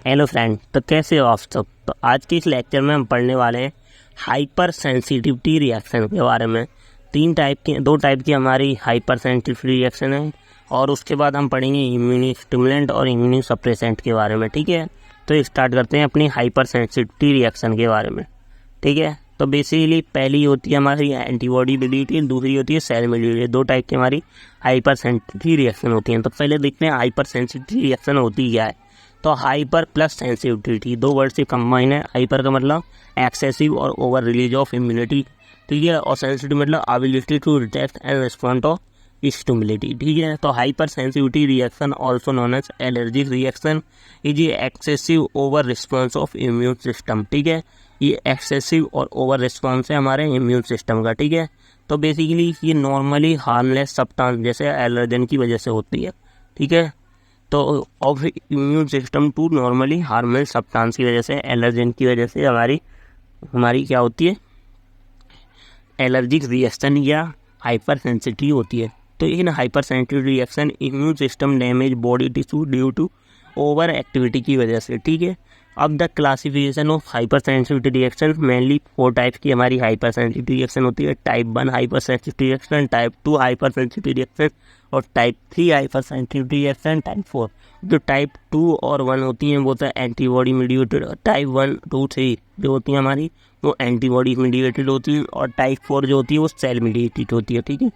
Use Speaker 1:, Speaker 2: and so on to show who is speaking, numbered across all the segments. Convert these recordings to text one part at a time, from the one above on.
Speaker 1: Hello friend, तो कैसे हो आप सब। तो आज के इस लेक्चर में हम पढ़ने वाले हैं हाइपर सेंसिटिविटी रिएक्शन के बारे में। दो टाइप की हमारी हाइपर सेंसिटिविटी रिएक्शन है और उसके बाद हम पढ़ेंगे इम्यूनो स्टिमुलेंट और इम्यूनो सप्रेसेंट के बारे में। ठीक है, तो स्टार्ट करते हैं अपनी हाइपर सेंसिटिविटी रिएक्शन के बारे में। ठीक है, तो बेसिकली पहली होती है हमारी एंटीबॉडी मेडिएटेड, दूसरी होती है सेल मेडिएटेड। दो टाइप की हमारी हाइपर सेंसिटिविटी रिएक्शन होती हैं। तो पहले देखते हैं हाइपर सेंसिटिविटी रिएक्शन होती क्या है। तो हाइपर प्लस सेंसिटिविटी दो वर्ड से कंबाइन है। हाइपर का मतलब एक्सेसिव और ओवर रिलीज ऑफ इम्यूनिटी, ठीक है, और सेंसिटिव मतलब ability to detect and respond to stimuli. ठीक है, तो hypersensitivity reaction also known as allergic reaction is excessive over response of immune system. ठीक है, ये एक्सेसिव और ओवर रिस्पॉन्स है हमारे इम्यून सिस्टम का। ठीक है, तो बेसिकली ये नॉर्मली हार्मलेस सब्सटेंस जैसे एलर्जन की वजह से होती है। ठीक है, तो of immune system to normally harmless substance की वजह से, एलर्जन की वजह से हमारी क्या होती है, एलर्जिक रिएक्शन या हाइपर सेंसिटिव होती है। तो इन hyper sensitive reaction immune system damage body tissue due to over activity की वजह से। ठीक है, अब the classification of hypersensitivity reaction mainly 4 type की हमारी हाइपर सेंसिटिविटी रिएक्शन होती है। Type 1 hypersensitivity reaction, type 2 hypersensitivity reaction और type 3 hypersensitivity reaction, type 4। जो टाइप 2 और 1 होती हैं वो तो एंटीबॉडी मीडिएटेड, टाइप 1, 2, 3 जो होती हैं हमारी वो एंटीबॉडी मीडिएटेड होती है, और टाइप 4 जो होती है वो सेल मीडिएटेड होती है। ठीक है,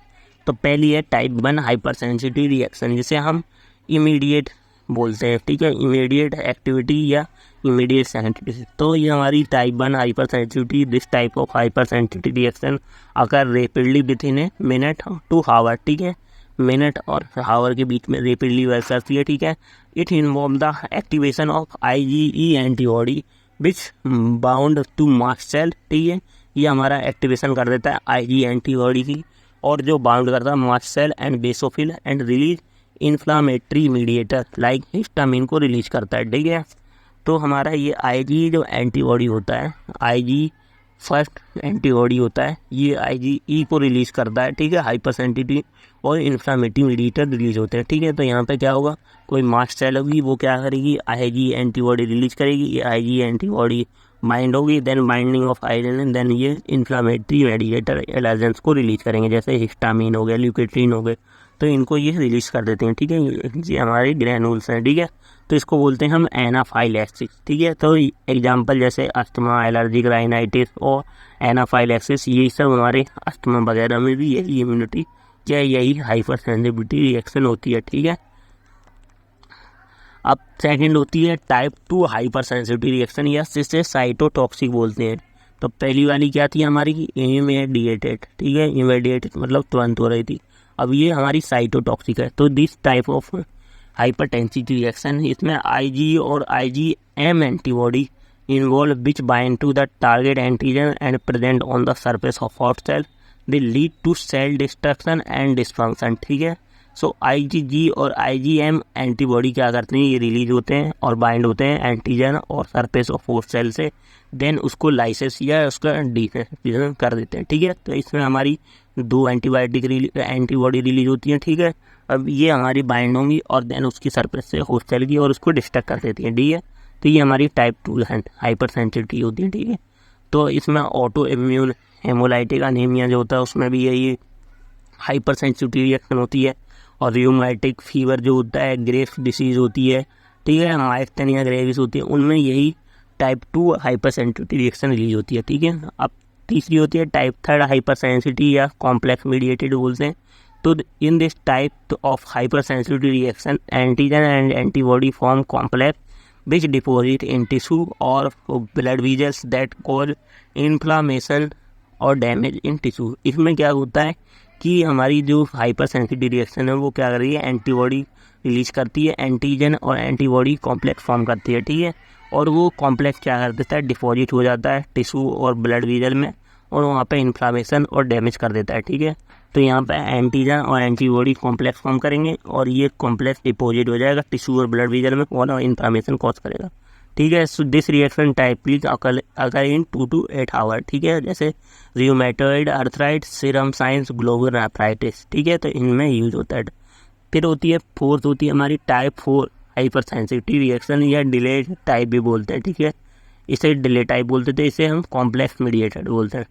Speaker 1: तो पहली है टाइप 1 हाइपर सेंसिटिव रिएक्शन, जिसे हम इमीडिएट बोलते हैं। ठीक है, इमीडिएट एक्टिविटी या इमीडिएट सेंसिटिविटी। तो ये हमारी type 1 hypersensitivity, this type of hypersensitivity reaction occur rapidly within a minute to hour. ठीक है, मिनट और हावर के बीच में रेपिडली वर्क करती है। ठीक है, it involve the activation of IgE antibody which bound to mast cell. ठीक है, ये हमारा एक्टिवेशन कर देता है IgE एंटीबॉडी की, और जो बाउंड करता है mast cell and basophil and release inflammatory mediator like histamine को रिलीज करता है। ठीक है, तो हमारा ये IgE जो एंटीबॉडी होता है, IgE फर्स्ट एंटीबॉडी होता है, ये IgE को रिलीज करता है। ठीक है, हाइपर सेंसिटिविटी और इन्फ्लामेटरी मीडिएटर रिलीज होते हैं। ठीक है, तो यहाँ पे क्या होगा, कोई मास्ट सेल होगी वो क्या करेगी, IgE एंटीबॉडी रिलीज करेगी, ये IgE एंटीबॉडी बाइंड होगी, then binding of iron, then ये इन्फ्लामेटरी मेडिएटर एलर्जेंस को रिलीज करेंगे, जैसे हिस्टामिन हो गया, ल्यूकेट्रिन हो गए, तो इनको ये रिलीज कर देते हैं। ठीक है, ये हमारे ग्रैनुल्स हैं। ठीक है, तो इसको बोलते हैं हम एनाफाइलैक्सिस। ठीक है, तो एग्जांपल जैसे अस्थमा, एलर्जिक राइनाइटिस और एनाफाइलैक्सिस, ये सब हमारे अस्थमा वगैरह में भी यही इम्यूनिटी या यही हाइपर सेंसिटिविटी रिएक्शन होती है। ठीक है, अब सेकंड होती है टाइप 2 हाइपर सेंसिटिविटी रिएक्शन, या जिसे साइटोटॉक्सिक बोलते हैं। तो पहली वाली क्या थी हमारी, इमीडिएटेड। ठीक है, इमीडिएटेड मतलब तुरंत हो रही थी। अब ये हमारी साइटोटॉक्सिक है। तो this type of hypertensive reaction, इसमें IgE और IgM antibody involve which bind to the target antigen and present on the surface of host cell, they lead to cell destruction and dysfunction. ठीक है, so IgG और IgM antibody क्या करते हैं, ये release होते हैं और बाइंड होते हैं एंटीजन और सरफेस ऑफ हॉट सेल से, देन उसको लाइसेस या उसका डिफेक्शन कर देते हैं। ठीक है, तो इसमें हमारी 2 एंटीबॉडी रिलीज होती हैं। ठीक है, अब ये हमारी बाइंड होंगी और देन उसकी सरफेस से होस्ट सेल की और उसको डिस्ट्रक्ट कर देती है। ठीक है, तो ये हमारी टाइप 2 हाइपर सेंसिटिविटी होती है। ठीक है, तो इसमें ऑटो इम्यून हेमोलाइटिक अनीमिया जो होता है उसमें भी यही हाइपर सेंसिटिविटी रिएक्शन होती है, और र्यूमेटिक फीवर जो होता है, ग्रेव्स डिसीज़ होती है। ठीक है, माइस्थेनिया ग्रेविस होती है, उनमें यही type 2 hypersensitivity reaction release होती है। ठीक है, अब तीसरी होती है टाइप 3 हाइपर सेंसिटिविटी या कॉम्प्लेक्स मीडिएटेड बोलते हैं। तो in this type of hypersensitivity reaction antigen and antibody form complex which deposit in tissue और blood vessels that cause inflammation और डैमेज इन टिश्यू। इसमें क्या होता है कि हमारी जो हाइपर सेंसिटिव रिएक्शन है वो क्या कर रही है, एंटीबॉडी रिलीज करती है, एंटीजन और एंटीबॉडी कॉम्प्लेक्स फॉर्म करती है। ठीक है, और वो कॉम्प्लेक्स क्या कर देता है, डिपॉजिट हो जाता है टिश्यू और ब्लड वेसल में, और वहाँ पे इन्फ्लामेशन और डैमेज कर देता है। ठीक है, तो यहाँ पे एंटीजन और एंटीबॉडी कॉम्प्लेक्स फॉर्म करेंगे और ये कॉम्प्लेक्स डिपॉजिट हो जाएगा टिश्यू और ब्लड वेसल में और इन्फ्लामेशन कॉज करेगा। ठीक है, so this reaction typically occur in 2 to 8 hour. ठीक है, जैसे rheumatoid arthritis, serum science, global nephritis. ठीक है, तो इनमें यूज होता है। फिर होती है फोर्थ होती है हमारी टाइप 4 हाइपर सेंसिटिव रिएक्शन या डिले टाइप भी बोलते हैं, ठीक है। इसे डिले टाइप बोलते थे, इसे हम कॉम्प्लेक्स मीडिएटेड बोलते हैं।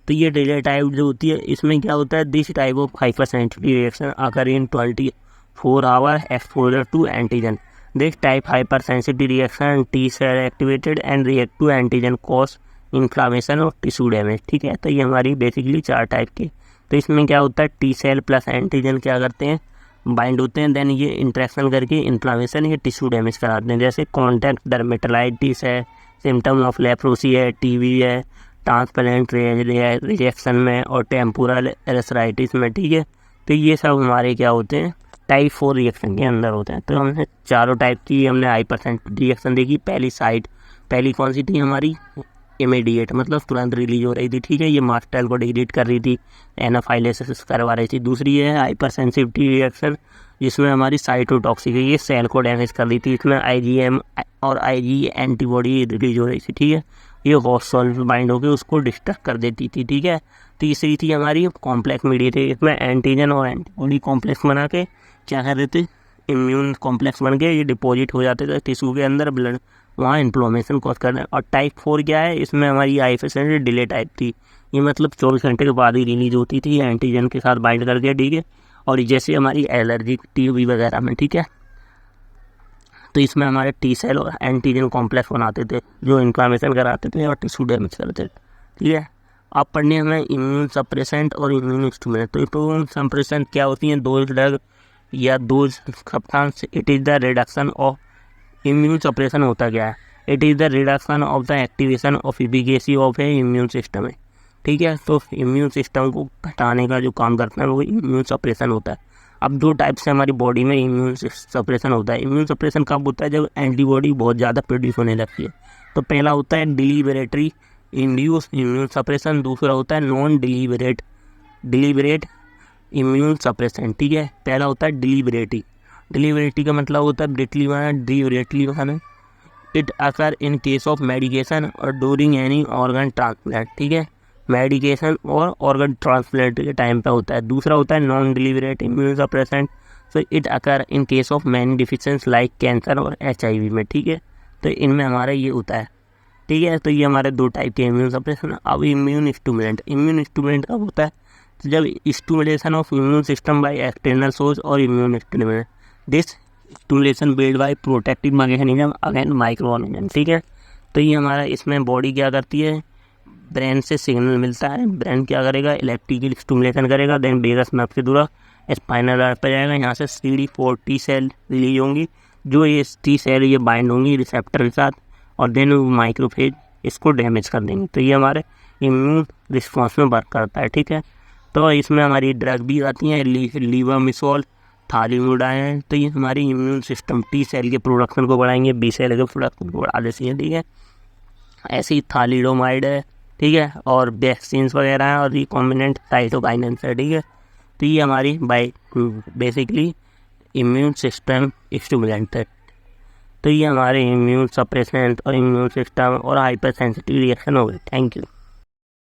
Speaker 1: तो ये डिले टाइप जो होती है, इसमें क्या होता है, this type of hyper sensitive reaction occur in 24 hour exposure to antigen. This type hyper sensitive reaction T cell activated and react to antigen cause inflammation और टिश्यू डैमेज, ठीक है। तो ये हमारी बेसिकली 4 टाइप की। तो इसमें क्या होता है, टी सेल प्लस एंटीजन क्या करते हैं, बाइंड होते हैं, देन ये इंट्रैक्शन करके इन्फ्लामेशन या टिश्यू डैमेज कराते हैं। जैसे कॉन्टैक्ट डर्मेटालाइटिस है, सिम्टम ऑफ लेप्रोसी है, टीबी है, ट्रांसप्लांट रिएक्शन में और टेम्पोरल एरेथराइटिस में, ठीक है। तो ये सब हमारे क्या होते हैं, टाइप 4 रिएक्शन के अंदर होते हैं। तो हमने चारों टाइप की हमने हाइपर सेंसिटिव रिएक्शन देखी। पहली कौन सी थी हमारी, इमीडिएट, मतलब तुरंत रिलीज हो रही थी, ठीक है, ये मास्ट सेल को डिग्रेड कर रही थी, एनाफाइलेसिस करवा रही थी। दूसरी है हाइपर सेंसिटिव रिएक्शन जिसमें हमारी साइटोटॉक्सिक है, ये सेल को डैमेज कर रही थी, इसमें IgM और IgE एंटीबॉडी रिलीज हो रही थी, ठीक है। ये होस्ट सॉल्व बाइंड होकर उसको डिस्ट्रक्ट कर देती थी, ठीक है। तीसरी थी हमारी कॉम्प्लेक्स मीडिएटेड, इसमें एंटीजन और एंटीबॉडी कॉम्प्लेक्स बना के क्या कर रहे थे, इम्यून कॉम्प्लेक्स बन के ये डिपॉजिट हो जाते थे टिश्यू के अंदर, ब्लड वहाँ इन्फ्लेमेशन कॉज कर रहे हैं। और टाइप 4 क्या है, इसमें हमारी हाइपर डिले टाइप थी, ये मतलब 24 घंटे के बाद ही रिलीज होती थी एंटीजन के साथ बाइंड करके, ठीक है। और जैसे हमारी एलर्जी टीबी वगैरह में, ठीक है, तो इसमें हमारे टी सेल और एंटीजन कॉम्प्लेक्स बनाते थे जो इन्फ्लेमेशन कराते थे और टिश्यू डैमेज करते थे, ठीक है। अब पढ़ने हमें इम्यून सप्रेसेंट और इम्यून स्टिमुलेंट। तो इम्यून सप्रेसेंट क्या होती हैं, दो ड्रग या दो substance. It is the reduction of, immune suppression होता क्या है, it is the reduction of the activation of efficacy of A immune system है, ठीक है। तो इम्यून सिस्टम को घटाने का जो काम करता है वो इम्यून सप्रेशन होता है। अब 2 टाइप से हमारी बॉडी में इम्यून सप्रेशन होता है। इम्यून सप्रेशन कब होता है, जब एंटीबॉडी बहुत ज़्यादा प्रोड्यूस होने लगती है। तो पहला होता है डिलीबरेटरी इंड्यूस इम्यून सप्रेशन, दूसरा होता है नॉन डिलीबरेट इम्यून सप्रेशन, ठीक है। पहला होता है डिलीबरेटी का मतलब होता है डिलीबरेटली माना it occur in case of medication और ड्यूरिंग एनी ऑर्गन ट्रांसप्लांट, ठीक है, मेडिकेशन और ऑर्गन ट्रांसप्लांट के टाइम पे होता है। दूसरा होता है non deliberate immune suppressant, so it occur in case of many deficiency like cancer और HIV में, ठीक है। तो इनमें हमारा ये होता है, ठीक है। तो ये हमारे 2 टाइप के इम्यून सप्रेशन। अब इम्यून स्टिमुलेंट कब होता है, तो जब stimulation of immune system by external source और immune stimulant, this stimulation based by protective mechanism against micro organism, ठीक है। तो ये हमारा इसमें बॉडी क्या करती है, ब्रेन से सिग्नल मिलता है, ब्रेन क्या करेगा, इलेक्ट्रिकल स्टिमुलेशन करेगा, देन वेगस नर्व के द्वारा स्पाइनल नर्व पर जाएगा, यहाँ से CD4 टी सेल रिलीज होंगी, जो ये टी सेल ये बाइंड होंगी रिसेप्टर के साथ और देन माइक्रोफेज इसको डैमेज कर देंगे। तो ये हमारे इम्यून रिस्पॉन्स में वर्क करता है, ठीक है। तो इसमें हमारी ड्रग भी आती हैं, लीवामिसोल, थालिमुडाइन। तो ये हमारी इम्यून सिस्टम टी सेल के प्रोडक्शन को बढ़ाएंगे, B सेल के प्रोडक्शन को बढ़ा देती है, ठीक है। ऐसे ही थालिडोमाइड है, ठीक है, और वैक्सीन्स वगैरह हैं, और रिकॉम्बिनेंट साइटोकाइनेंस है, ठीक है। तो ये हमारी बेसिकली इम्यून सिस्टम स्टिमुलेंट है। तो ये हमारे इम्यून सप्रेसेंट और इम्यून सिस्टम और हाइपर सेंसिटिव रिएक्शन हो गए। Thank you.